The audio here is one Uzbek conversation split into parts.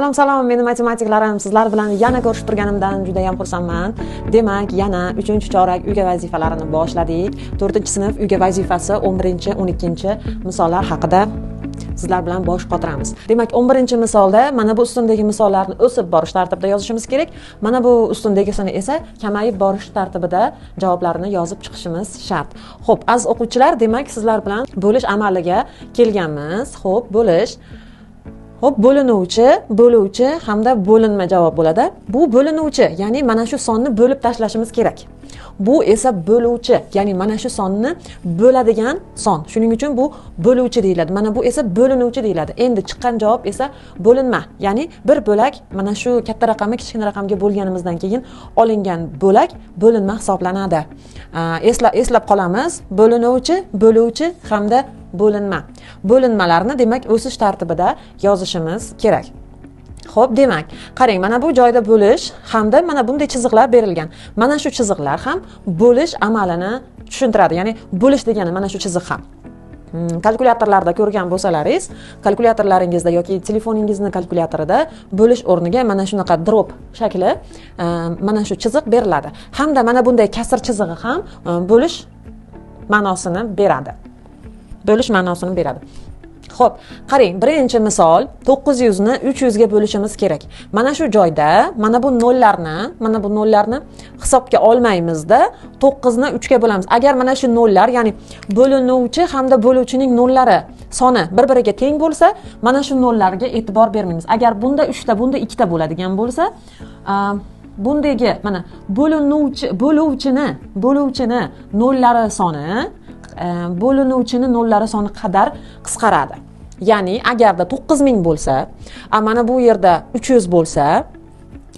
Salom, meni matematiklarim, sizlar bilan yana ko'rishib turganimdan juda ham xursandman. Demak, yana 3-chorak uyga vazifalarini boshladik. 4-sinf uyga vazifasi 11-12 misollar haqida sizlar bilan bosh qotiramiz. Demak, 11-misolda mana bu ustundagi misollarni o'sib borish tartibida yozishimiz kerak. Mana bu ustundagisini esa kamayib borish tartibida javoblarini yozib chiqishimiz shart. Xo'p, aziz o'quvchilar, demak, sizlar bilan bo'lish amaliga kelganmiz. Xo'p, bo'lish bo'luvchi hamda bo'linma javob bo'ladi. Bu bo'linuvchi, ya'ni mana shu sonni bo'lib tashlashimiz kerak. Bu esa bo'luvchi, ya'ni mana shu sonni bo'ladigan son. Shuning uchun bu bo'luvchi deyiladi. Mana bu esa bo'linuvchi deyiladi. Endi chiqqan javob esa bo'linma, ya'ni bir bo'lak mana shu katta raqamni kichkina raqamga bo'lganimizdan keyin olingan bo'lak bo'linma hisoblanadi. Eslab qolamiz. Bo'luvchi hamda bo'linma. Bo'linmalarni demak o'sish tartibida yozishimiz kerak. Xo'p, demak, qarang, mana bu joyda bo'lish hamda mana bunday chiziqlar berilgan. Mana shu chiziqlar ham bo'lish amalini tushuntiradi. Ya'ni bo'lish degani mana shu chiziq ham. Kalkulyatorlarda ko'rgan bo'lsalaringiz, kalkulyatorlaringizda yoki telefoningizni kalkulyatorida bo'lish o'rniga mana shunaqa drop shakli, mana shu chiziq beriladi. Hamda mana bunday kasr chizig'i ham bo'lish ma'nosini beradi. Xo'p, qarang, birinchi misol 900 ni 300 ga bo'lishimiz kerak. Mana shu joyda mana bu nollarni hisobga olmaymizda 9 ni 3 ga bo'lamiz. Agar mana shu nollar, ya'ni bo'linuvchi hamda bo'luvchining nollari soni bir-biriga teng bo'lsa, mana shu nollarga e'tibor bermaymiz. Agar bunda 3 ta, bunda 2 ta bo'ladigan bo'lsa, bundagi mana bo'luvchini nollari soni bo'linuvchini nollari soni qadar qisqaradi. Ya'ni agarda 9000 bo'lsa, mana bu yerda 300 bo'lsa,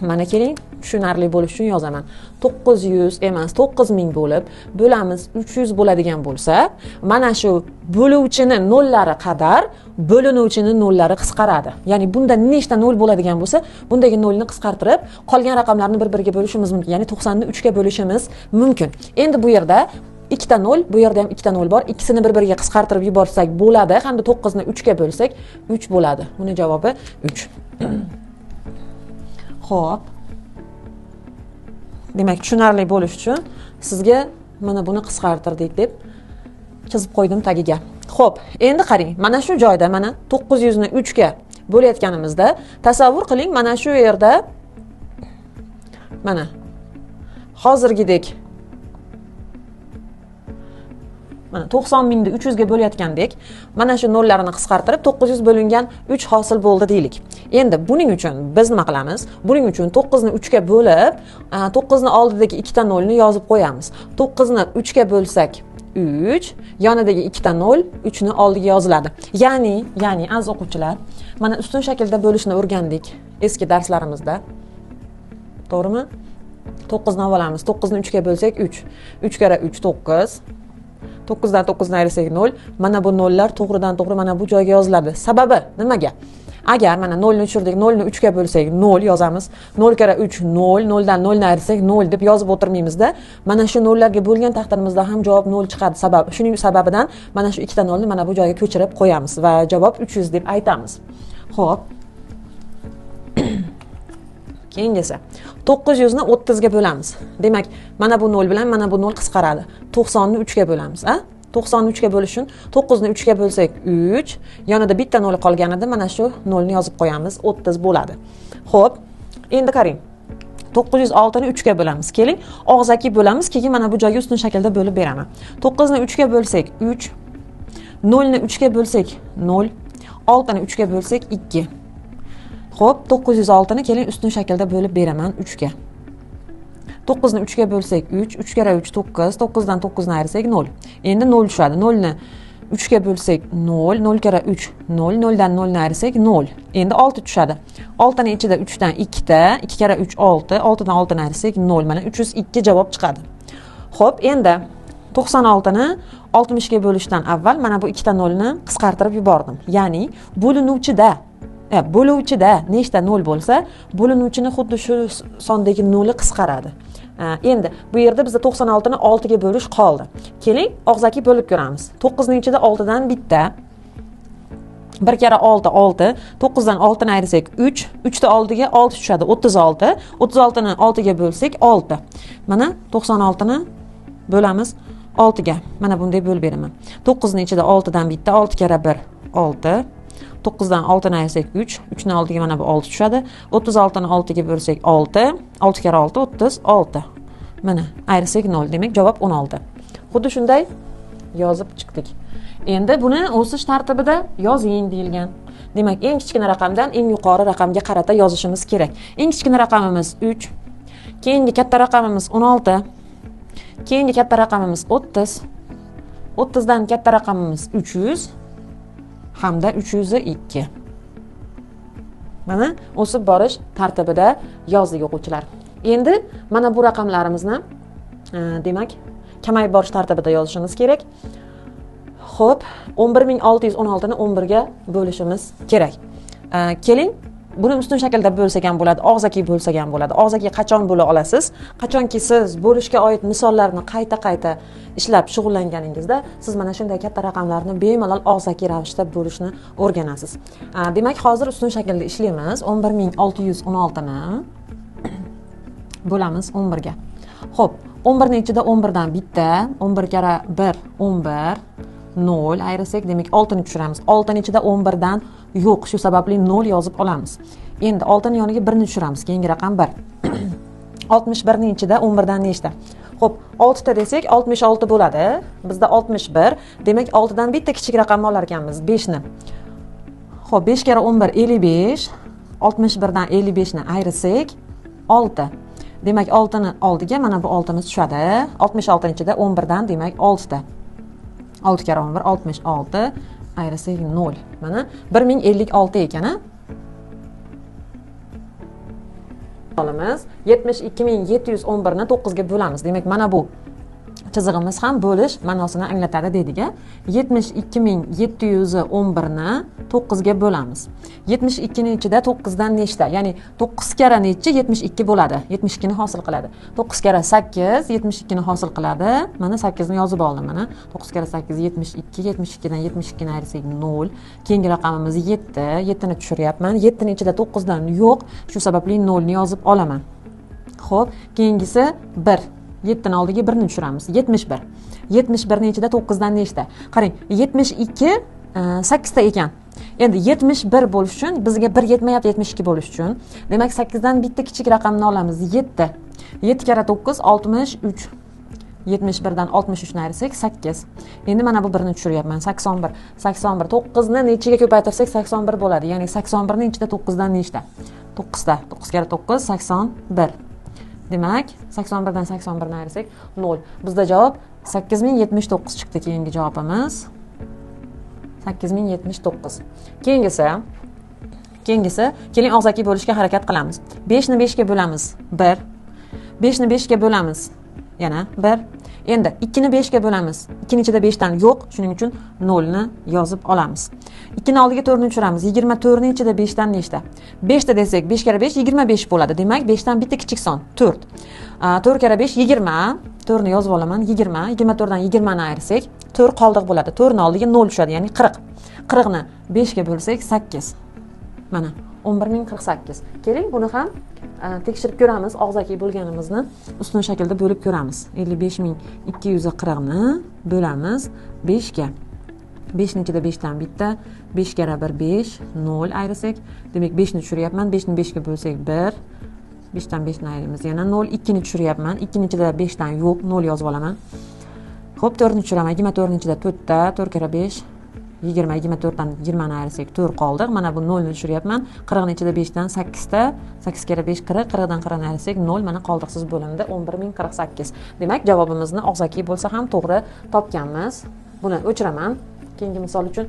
mana keling, tushunarli bo'lish uchun yozaman. 900 emas, 9000 bo'lib, bo'lamiz 300 bo'ladigan bo'lsa, mana shu bo'luvchini nollari qadar bo'linuvchini nollari qisqaradi. Ya'ni bunda nechta nol bo'ladigan bo'lsa, bundagi nolni qisqartirib, qolgan raqamlarni bir-biriga bo'lishimiz mumkin. Ya'ni 90 ni 3 ga bo'lishimiz mumkin. Endi bu yerda ikkita nol, bu yerda ham ikkita nol bor. Ikkisini bir-biriga qisqartirib yuborsak bo'ladi, hamda 9 ni 3 ga bo'lsak 3 bo'ladi. Buni javobi 3. Xo'p. Demak, tushunarli bo'lish uchun sizga mana buni qisqartirdik deb chizib qo'ydim tagiga. Xo'p, endi qarang, mana shu joyda mana 900 ni 3 ga bo'layotganimizda tasavvur qiling, mana shu yerda mana hozirgidek mana 90.000 ni 300 ga bo'layotgandek, mana shu nollarini qisqartirib 900 bo'lingan 3 hosil bo'ldi deylik. Endi buning uchun biz nima qilamiz? Buning uchun 9 ni 3 ga bo'lib, 9 ni oldidagi ikkita nolni yozib qo'yamiz. 9 ni 3 ga bo'lsak 3, yonidagi ikkita nol 3 ni oldiga yoziladi. Ya'ni aziz o'quvchilar, mana ustun shaklda bo'lishni o'rgandik eski darslarimizda. To'g'rimi? 9 ni olamiz. 9 ni 3 ga bo'lsak 3. 3 kara 3 9. 9 dan 9 ni ayirsak 0. Mana bu nollar to'g'ridan-to'g'ri mana bu joyga yoziladi. Sababi nimaga? Agar mana 0 ni tushirdik, 0 ni 3 ga bo'lsak 0 yozamiz. 0 kara 3 0, 0 dan 0 ni ayirsak 0 deb yozib o'tirmaymizda. Mana shu nollarga bo'lgan taqdirimizda ham javob 0 chiqadi. Shuning sababidan mana shu ikkita nolni mana bu joyga ko'chirib qo'yamiz va javob 300 deb aytamiz. Xo'p. Keyingisi 900 ni 30 ga bo'lamiz. Demak, mana bu 0 bilan mana bu 0 qisqaradi. 90 ni 3 ga bo'lamiz, 90 ni 3 ga bo'lish uchun 9 ni 3 ga bo'lsak 3, yonida bitta 0 qolganida mana shu 0 ni yozib qo'yamiz, 30 bo'ladi. Xo'p, endi qarang. 906 ni 3 ga bo'lamiz. Keling, og'zaki bo'lamiz, keyin mana bu joyga ustun shaklda bo'lib beraman. 9 ni 3 ga bo'lsak 3, 0 ni 3 ga bo'lsak 0, 6 ni 3 ga bo'lsak 2. Xo'p, 906 ni keling ustun shaklda bo'lib beraman 3 ga. 9 ni 3 ga bo'lsak 3, 3 kara 3 9, 9 dan 9 ni ayirsak 0. Endi 0 tushadi. 0 ni 3 ga bo'lsak 0, 0 kara 3 0, 0 dan 0 ni ayirsak 0. Endi 6 tushadi. 6 ni ichida 3 dan 2 ta, 2 kara 3 6, 6 dan 6 ni ayirsak 0. Mana 302 javob chiqadi. Xo'p, endi 96 ni 60 ga bo'lishdan avval mana bu ikkita 0 ni qisqartirib yubordim. Ya'ni bo'luvchida nechta 0 bo'lsa, bo'linuvchini xuddi shu sondagi 0 qisqaradi. Endi bu yerda bizda 96 ni 6 ga bo'lish qoldi. Keling, og'zaki bo'lib ko'ramiz. 9 ning ichida 6 dan bitta, 1 kere 6 6. 9'dan 6'ni ayırsak 3. 3'te 6'ga 6 tushadi 36. 36'ni 6'ga bo'lsak 6. Mana 96'ni bo'lamiz 6'ga. Mana bunday bo'lib beraman. 9'ning ichida 6dan bitta 6 kere 1 6. 9'dan 6'ni ayırsak 3. 3'ni 6'ga mana bu 6 tushadi. 36'ni 6'ga bo'lsak 6. 6 kere 6 36. Mana ayırsak 0. Demak javob 16. Xuddi shunday yozib chiqdik. Endi buni o'sish tartibida yozing deyilgan. Demak, eng kichkina raqamdan eng yuqori raqamga qarata yozishimiz kerak. Eng kichkina raqamimiz 3, keyingi katta raqamimiz 16, keyingi katta raqamimiz 30, 30 dan katta raqamimiz 300 hamda 302. Mana o'sib borish tartibida yozdik o'quvchilar. Endi mana bu raqamlarimizni demak, kamayib borish tartibida yozishimiz kerak. Xo'p, 11616 ni 11 ga bo'lishimiz kerak. Keling, buni ustun shaklda bo'lsak ham bo'ladi, og'zaki bo'lsak ham bo'ladi. Og'zaki qachon bo'la olasiz? Qachonki siz bo'lishga oid misollarni qayta ishlab shug'ullanganingizda, siz mana shunday katta raqamlarni bemalol og'zaki ravishda bo'lishni o'rganasiz. Demak, hozir ustun shaklda ishlaymiz. 11616 ni bo'lamiz 11 ga. Xo'p, 11 ning ichida 11 dan bitta, 11 kere 1 11 0 ayırsak, demak 6 ni tushiramiz. 6 ning ichida 11 dan yo'q, shu sababli 0 yozib olamiz. Endi 6 ning yoniga 1 ni tushiramiz. Keyingi raqam 1. 61 ning ichida 11 dan nechta? Xo'p, 6 ta desak 66 bo'ladi. Bizda 61. Demak, 6 dan bitta kichik raqamni olar ekanmiz, 5 ni. Xo'p, 5 kere 11 55. 61 dan 55 ni ayirsak 6. Demak, 6 ni oldiga mana bu 6 miz tushadi. 66 ning ichida 11 dan demak 6 ta. 6 kere 11 66 ayırsak 0. Mana 1056 ekan, ha? Olamiz 72711 ni 9 ga bo'lamiz. Demak, mana bu chizig'imiz ham bo'lish ma'nosini anglatadi dedik. 72711 ni 9 ga bo'lamiz. 72 ning ichida 9 dan nechta? Ya'ni 9 kere necha 72 bo'ladi. 72 ni hosil qiladi. 9 kere 8 72 ni hosil qiladi. Mana 8 ni yozib oldim. Mana 9 kere 8 72, 72 dan 72 ni ayirsak 0. Keyingi raqamimiz 7. 7 ni tushiryapman. 7 ning ichida 9 dan yo'q, shu sababli 0 ni yozib olaman. Xo'p, keyingisi 1. 7 ni oldiga 1 ni tushiramiz. 71. 71 ning ichida 9 dan nechta? Qarang, 72 8 ta ekan. Endi 71 bo'lish uchun bizga 1 yetmayapti 72 bo'lish uchun. Demak, 8 dan bitta kichik raqamni olamiz. 7. 7 kere 9 63. 71 dan 63 ni ayirsak 8. Endi mana bu 1 ni tushiryapman. 81. 81 9 ni nechiga ko'paytirsak 81 bo'ladi. Ya'ni 81 ning ichida 9 dan nechta? 9 ta. 9 kere 9 81. Demak, 81 dan 81 ni ayirsak 0. Bizda javob 8079 chiqdi. Keyingi javobimiz 8079. Keyingisi keling og'zaki bo'lishga harakat qilamiz. 5 ni 5 ga bo'lamiz 1. 5 ni 5 ga bo'lamiz yana 1. Endi 2 ni 5 ga bo'lamiz. 2 ning ichida 5 dan yo'q, shuning uchun 0 ni yozib olamiz. 2 ni oldiga 4 ni tushiramiz. 24 ning ichida 5 dan nechta? 5 ta desak 5 kere 5 25 bo'ladi. Demak, 5 dan bitta kichik son 4. 4 kere 5 20. 4 ni yozib olaman. 20. 24 dan 20 ni ayirsak 4 qoldiq bo'ladi. 4 ni oldiga 0 tushadi, ya'ni 40. 40 ni 5 ga bo'lsak 8. Mana 11048. Keling, buni ham tekshirib ko'ramiz. Og'zaki bo'lganimizni ustun shaklda bo'lib ko'ramiz. 55240 ni bo'lamiz 5 ga. 5 ning ichida 5 dan bitta, 5 kere 1 5, 0 ayirsak, demak 5 ni tushiryapman. 5 ni 5 ga bo'lsak 1. 5 dan 5 ni ayiramiz. Yana 0, 2 ni tushiryapman. 2 ning ichida 5 dan yo'q, 0 yozib olaman. Xo'p, 4 ni tushiraman. 24 ning ichida 4 ta, 4 kere 5 20, 24 dan 20 ni ayirsak 4 qoldiq. Mana bu 0 ni tushiryapman. 40 ning ichida 5 dan 8 ta, 8 kere 5 40, 40 dan 40 ni ayirsak 0, mana qoldiqsiz bo'limda 11048. Demak, javobimizni og'zaki bo'lsa ham to'g'ri topganmiz. Buni o'chiraman. Keyingi misol uchun.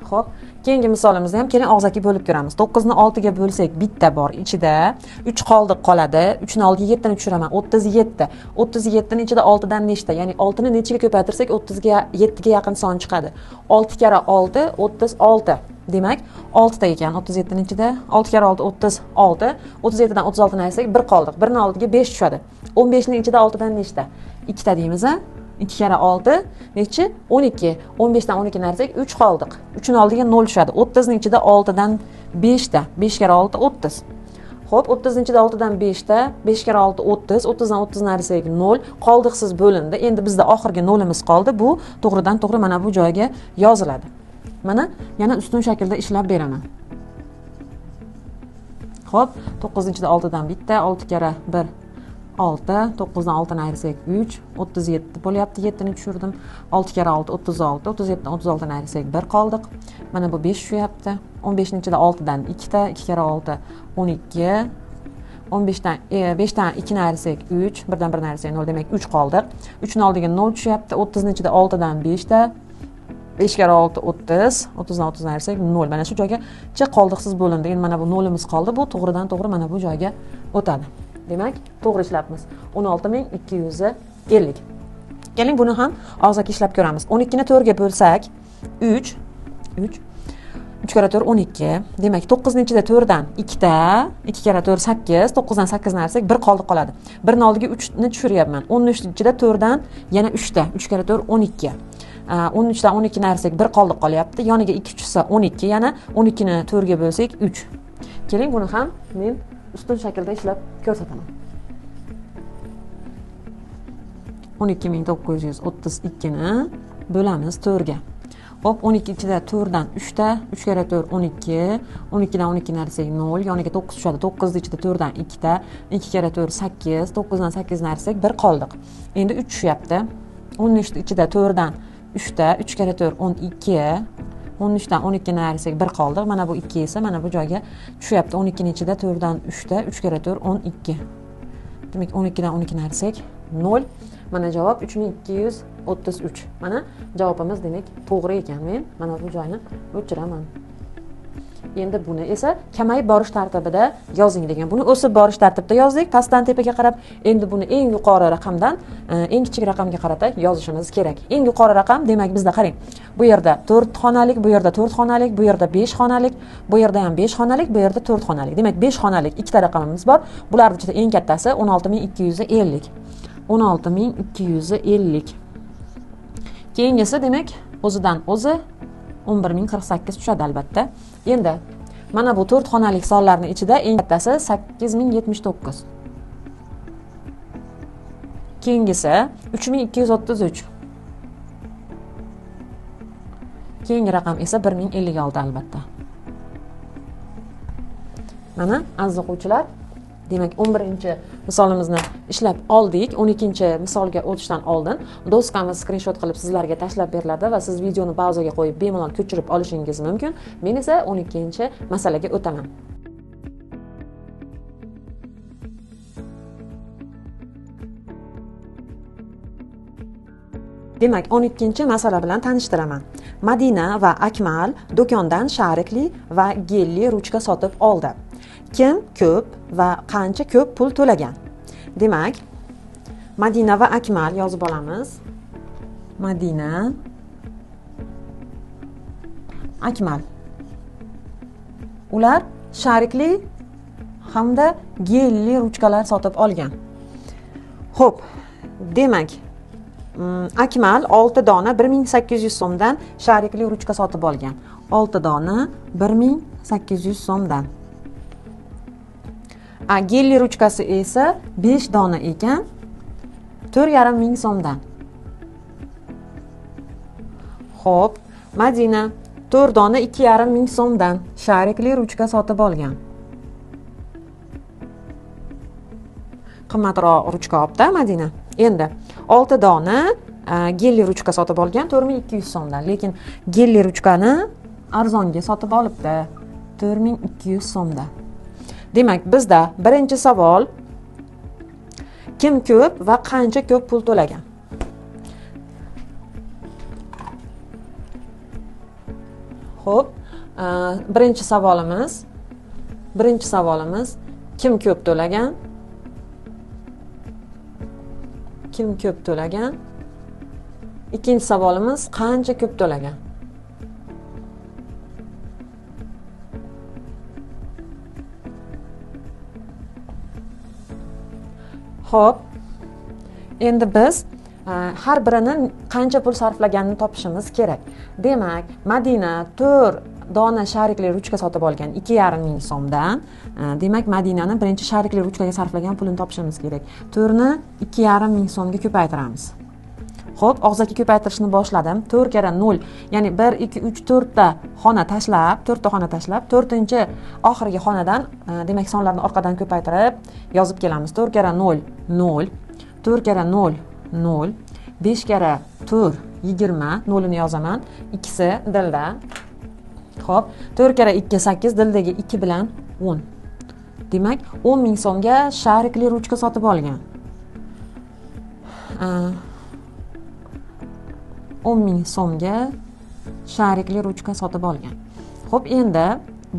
Xo'p, keyingi misolimizni ham keling og'zaki bo'lib ko'ramiz. 9 ni 6 ga bo'lsak bitta bor ichida, 3 qoldiq qoladi. 3 ni oldiga 7 ni tushiraman. 37. 37 ning ichida 6 dan nechta? Ya'ni 6 ni nechiga ko'paytirsak 30 ga 7 ga yaqin son chiqadi. 6 kere 6 36. Demak, 6 ta ekan. 37 ning ichida 6 kere 6 36. 37 dan 36 ni ayirsak 1 qoldiq. 1 ni oldiga 5 tushadi. 15 ning ichida 6 dan nechta? 2 ta deymiz, a? 2 kere 6 nechi? 12. 15 dan 12 narsak 3 qoldik. 3'ning oldiga 0 tushadi. 30 ning ichida 6 dan 5 ta. 5 kere 6 30. Xo'p, 30 ning ichida 6 dan 5 ta. 5 kere 6 30. 30 dan 30 narsak 0. Qoldiqsiz bo'lindi. Endi bizda oxirgi 0'imiz qoldi. Bu to'g'ridan to'g'ri mana bu joyga yoziladi. Mana yana ustun shaklda ishlab beraman. Xo'p, 9 ning ichida 6 dan bitta, 6 kere 1 6, 9 dan 6 ayirsak 3, 37 bo'lyapti. 7 ni tushirdim. 6 kere 6 36, 37 dan 36 ayirsak 1 qoldiq. Mana bu 5 tushyapti. 15 ning ichida 6 dan 2 ta, 2 kere 6 12. 15 dan 5 dan 2 ni ayirsak 3, 1 dan 1 ayirsak 0 demak 3 qoldiq. 3 ning oldiga 0 tushyapti. 30 ning ichida 6 dan 5 ta. 5 kere 6 30, 30 dan 30 ayirsak 0. Mana shu joyga chi qoldiqsiz bo'lindi. Endi mana bu 0'imiz qoldi. Bu to'g'ridan to'g'ri mana bu joyga o'tadi. Demak, to'g'ri ishlabmiz. 16250. Keling, buni ham og'zaki ishlab ko'ramiz. 12 ni 4 ga bo'lsak, 3 kere 4 12. Demak, 9 ning ichida 4 dan 2 ta, 2 kere 4 8, 9 dan 8 ni ayirsak 1 qoldiq qoladi. 1 ning oldiga 3 ni tushiryapman. 13 ning ichida 4 dan yana 3 ta, 3 kere 4 12. 13 dan 12 ni ayirsak 1 qoldiq qolyapti. Yoniga 2 tushsa 12, yana 12 ni 4 ga bo'lsak 3. Keling, buni ham men ustun shaklda ishlab ko'rsataman. 12932 ni bo'lamiz 4 ga. Hop, 12 ichida 4 dan 3 ta, 3 kere 4 12, 12 dan 12 narsak 0, yoniga 9 tushadi. 9 ichida 4 dan 2 ta, 2 kere 4 8, 9 dan 8 narsak 1 qoldiq. Endi 3 tushyapti. 13 ichida 4 dan 3 ta, 3 kere 4 12, 13 dan 12 narsak 1 qoldiq. Mana bu 2 esa mana bu joyga tushyapti. 12 ning ichida 4 dan 3 ta, 3 kere 4 12. Demak 12 dan 12 narsak 0. Mana javob 3233. Mana javobimiz demak to'g'ri ekan. Men mana bu joyni o'chiraman. Endi buni esa kamayib borish tartibida yozing degan. Buni o'sib borish tartibida yozdik, pastdan tepaga qarab. Endi buni eng yuqori raqamdan eng kichik raqamga qarata yozishimiz kerak. Eng yuqori raqam demak bizda qarang. Bu yerda 4 xonalik, bu yerda 4 xonalik, bu yerda 5 xonalik, bu yerda ham 5 xonalik, bu yerda 4 xonalik. Demak 5 xonalik ikkita raqamimiz bor. Bularning ichida eng kattasi 16250. 16250. Keyingisi demak o'zidan o'zi 11048 tushadi albatta. Endi mana bu 4 xonalik sonlarning ichida eng kattasi 8079. Keyingisi 3233. Keyingi raqam esa 1056 albatta. Mana aziz o'quvchilar, demak 11-misolimizni ishlab oldik. 12-misolga o'tishdan oldin doskamiz skrinshot qilib sizlarga tashlab beriladi va siz videoni pauzaga qo'yib bemalol ko'chirib olishingiz mumkin. Men esa 12-masalaga o'taman. Demak, 12-masala bilan tanishtiraman. Madina va Akmal do'kondan sharikli va gelli ruchka sotib oldi. Kim ko'p va qancha ko'p pul to'lagan? Demak, Madina va Akmal yozib olamiz. Madina, Akmal. Ular sharikli hamda gelli ruchkalar sotib olgan. Xo'p, demak, Akmal 6 dona 1800 so'mdan sharikli ruchka sotib olgan. 6 dona 1800 so'mdan. Gelli ruchkasi esa 5 dona ekan 4500 so'mdan. Xo'p, Madina 4 dona 2500 so'mdan sharikli ruchka sotib olgan. Qimmatroq ruchka olibdi Madina. Endi 6 dona gelli ruchka sotib olgan 4200 so'mdan. Lekin gelli ruchkani arzonga sotib olibdi 4200 so'mdan. Demak, bizda birinchi savol kim ko'p va qancha ko'p pul to'lagan? Xo'p, birinchi savolimiz kim ko'p to'lagan? Kim ko'p to'lagan? Ikkinchi savolimiz qancha ko'p to'lagan? Xo'p, endi biz har birini qancha pul sarflaganini topishimiz kerak. Demak, Madina 4 dona sharikli ruchka sotib olgan 2,5 ming so'mdan. Demak, Madinani birinchi sharikli ruchkaga sarflagan pulini topishimiz kerak. 4 ni 2,5 ming so'mga ko'paytiramiz. Xo'p, og'zaki ko'paytirishni boshladim. 4 kara 0, ya'ni 1 2 3 4 ta xona tashlab, 4 ta xona tashlab, 4-chi oxirgi xonadan, demak, sonlarni orqadan ko'paytirib yozib kelamiz. 4 kara 0 0, 4 kara 0 0, 5 kara 4 20, 0 ni yozaman, ikkisi dilda. Xo'p, 4 kara 2 8, dildagi 2 bilan 10. Demak, 10 ming so'mga sharikli ruchka sotib olgan. 10 ming so'mga sharikli ruchka sotib olgan. Xo'p, endi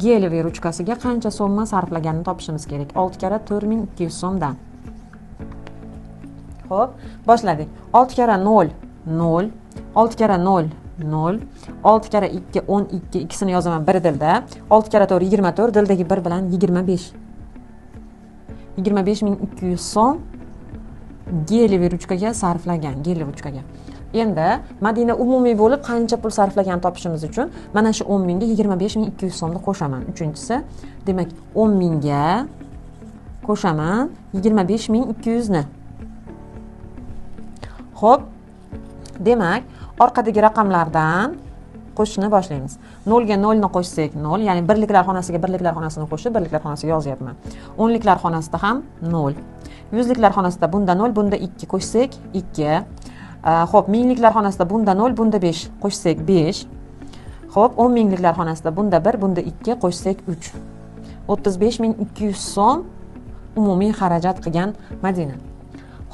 geliy ruchkasiga qancha so'mma sarflaganini topishimiz kerak. 6 kara 4200 so'mdan. Xo'p, boshladik. 6 kara 0 0, 6 kara 0 0, 6 kara 2 12, ikkisini yozaman bir dilda. 6 kara 4 24, dildagi 1 bilan 25. 25200 so'm geliy ruchkaga sarflagan, geliy ruchkaga. Endi Madina umumiy bo'lib qancha pul sarflagan topishimiz uchun mana shu 10 mingga 25200 so'mni qo'shaman. Uchinchisi, demak 10 mingga qo'shaman 25200 ni. Xo'p, demak, orqadagi raqamlardan qo'shishni boshlaymiz. 0 ga 0 ni qo'shsak 0, ya'ni birliklar xonasiga birliklar xonasini qo'shib, birliklar xonasiga yozyapman. O'nliklar xonasida ham 0. Yuzliklar xonasida bunda 0, bunda 2 qo'shsak 2. Xo'p, mingliklar xonasida bunda 0, bunda 5 qo'shsak 5. Xo'p, 10 mingliklar xonasida bunda 1, bunda 2 qo'shsak 3. 35200 so'm umumiy xarajat qilgan Madina.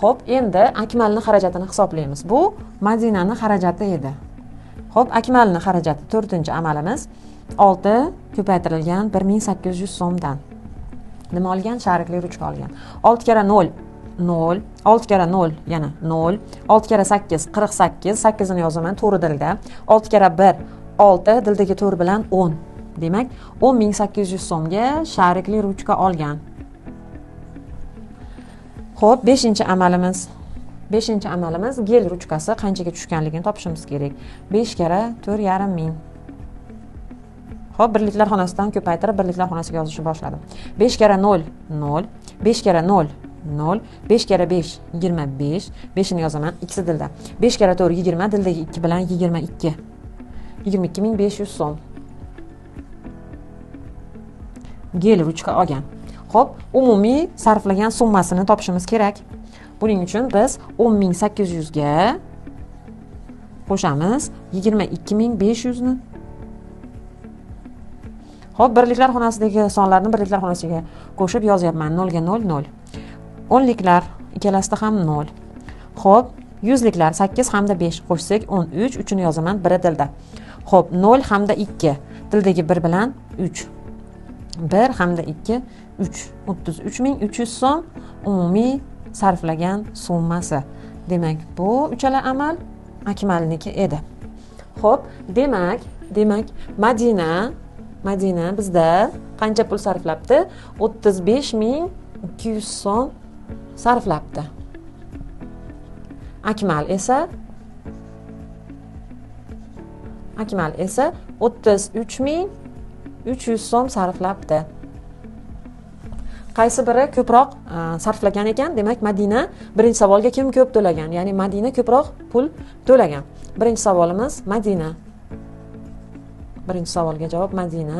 Xo'p, endi Akmalning xarajatini hisoblaymiz. Bu Madinaning xarajati edi. Xo'p, Akmalning xarajati 4-amalimiz 6 ko'paytirilgan 1800 so'mdan. Nima olgan? Sharikli ruchka olgan. 6 kara 0 0, 6 kara 0 yana 0, 6 kara 8 48, 8 ni yozaman to'g'ri dilda. 6 kara 1 6, dildagi 4 bilan 10. Demak, 10800 so'mga sharikli ruchka olgan. Xo'p, 5-amalimiz. 5-amalimiz gel ruchkasi qanchaga tushganligini topishimiz kerak. 5 kara 4,5 ming. Xo'p, birliklar xonasidan ko'paytirib birliklar xonasiga yozishni boshladim. 5 kara 0 0, 5 kara 0 0, 5 kara 5 25, 5 ni yozaman ikkisi dilda. 5 kara 4 20, dildagi 2 bilan 22. 22500 so'm gel ruchka olgan. Xo'p, umumiy sarflagan summasini topishimiz kerak. Buning uchun biz 10800 ga qo'shamiz 22500 ni. Xo'p, birliklar xonasidagi sonlarni birliklar xonasiga qo'shib yozyapman. 0 ga 0 0. O'nliklar ikkalasida ham 0. Xo'p, yuzliklar 8 hamda 5 qo'shsak 13, 3-ni yozaman bir dilda. Xo'p, 0 hamda 2, dildagi 1 bilan 3. 1 hamda 2 3, 33300 so'm umumiy sarflagan summasi. Demak, bu uchala amal Akmalniki edi. Xo'p, demak Madina bizda qancha pul sarflabdi? 35200 so'm sarflabdi. Akmal esa 33300 so'm sarflabdi. Qaysi biri ko'proq sarflagan ekan? Demak, Madina birinchi savolga kim ko'p to'lagan? Ya'ni Madina ko'proq pul to'lagan. Birinchi savolimiz Madina. Birinchi savolga javob Madina.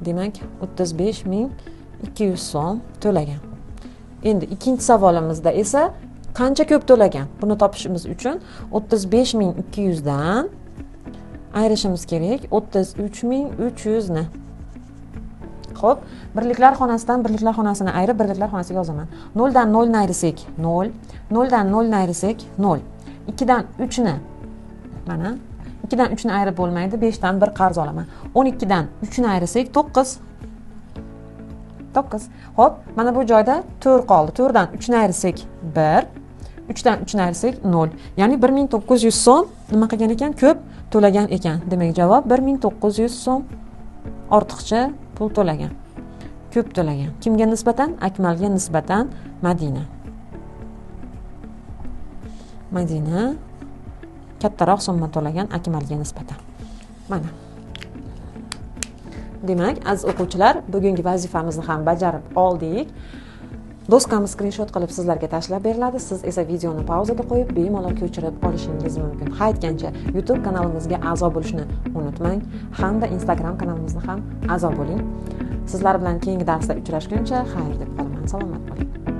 Demak, 35200 so'm to'lagan. Endi ikkinchi savolimizda esa qancha ko'p to'lagan? Buni topishimiz uchun 35200 dan ayirishimiz kerak 33300 ni. Xo'p, birliklar xonasidan birliklar xonasini ayirib birliklar xonasiga yozaman. 0 dan 0 ni ayirsak 0, 0 dan 0 ni ayirsak 0. 2 dan 3 ni mana 2 dan 3 ni ayirib bo'lmaydi, 5 dan 1 qarz olaman. 12 dan 3 ni ayirsak 9. 9. Xo'p, mana bu joyda 4 qoldi. 4 dan 3 ni ayirsak 1, 3 dan 3 ni ayirsak 0. Ya'ni 1900 so'm nima qilgan ekan? Ko'p to'lagan ekan. Demak, javob 1900 so'm ortiqcha pul to'lagan. Ko'p to'lagan. Kimga nisbatan? Akmalga nisbatan Madina. Madina kattaroq summa to'lagan Akmalga nisbatan. Mana. Demak, aziz o'quvchilar, bugungi vazifamizni ham bajarib oldik. Doskamiz skrinshot qilib sizlarga tashlab beriladi. Siz esa videoni pauzaga qo'yib, bemalol ko'chirib olishingiz mumkin. Ha aytgancha, YouTube kanalimizga a'zo bo'lishni unutmang, hamda Instagram kanalimizga ham a'zo bo'ling. Sizlar bilan keyingi darsda uchrashguncha xayr deb qolaman. Salomat bo'ling.